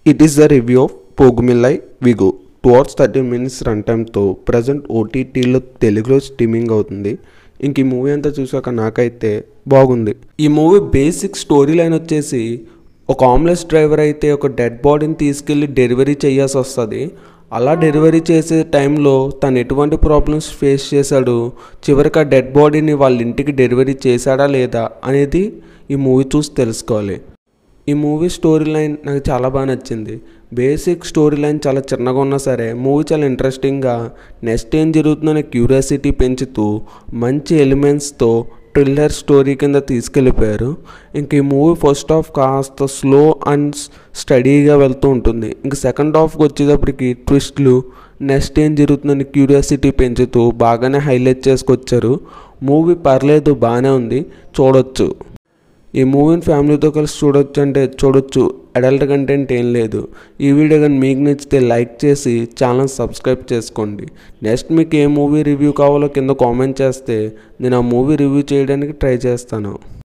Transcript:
It is a review of Pogumillai Vigo. 2 hours 13 minutes రన్టైమ్తో present ఓటీటీలో తెలుగులో streaming అవుతుంది. ఇంక ఈ మూవీ అంతా చూసాక నాకైతే బాగుంది. ఈ మూవీ బేసిక్ స్టోరీ లైన్ వచ్చేసి ఒక ఆంబులెన్స్ డ్రైవర్ అయితే ఒక డెడ్ బాడీని తీసుకెళ్ళి డెలివరీ చేయాల్సి వస్తుంది. అలా డెలివరీ చేసే టైంలో తను ఎటువంటి ప్రాబ్లమ్స్ ఫేస్ చేశాడు, చివరికి ఆ డెడ్ బాడీని వాళ్ళ ఇంటికి డెలివరీ చేశాడా లేదా అనేది ఈ మూవీ చూసి తెలుసుకోవాలి. ఈ మూవీ స్టోరీ లైన్ నాకు చాలా బాగా నచ్చింది. బేసిక్ స్టోరీ లైన్ చాలా చిన్నగా ఉన్నా సరే మూవీ చాలా ఇంట్రెస్టింగ్గా నెక్స్ట్ ఏం జరుగుతుందనే క్యూరియాసిటీ పెంచుతూ మంచి ఎలిమెంట్స్తో థ్రిల్లర్ స్టోరీ కింద తీసుకెళ్ళిపోయారు. ఇంక ఈ మూవీ ఫస్ట్ హాఫ్ కాస్త స్లో అండ్ స్టడీగా వెళ్తూ ఉంటుంది. ఇంక సెకండ్ హాఫ్కి వచ్చేటప్పటికి ట్విస్ట్లు నెక్స్ట్ ఏం జరుగుతుందని క్యూరియాసిటీ పెంచుతూ బాగానే హైలైట్ చేసుకొచ్చారు. మూవీ పర్లేదు, బాగానే ఉంది, చూడొచ్చు. ఈ మూవీని ఫ్యామిలీతో కలిసి చూడొచ్చు అంటే చూడొచ్చు. అడల్ట్ కంటెంట్ ఏం లేదు. ఈ వీడియో కానీ మీకు నచ్చితే లైక్ చేసి ఛానల్ సబ్స్క్రైబ్ చేసుకోండి. నెక్స్ట్ మీకు ఏ మూవీ రివ్యూ కావాలో కింద కామెంట్ చేస్తే నేను ఆ మూవీ రివ్యూ చేయడానికి ట్రై చేస్తాను.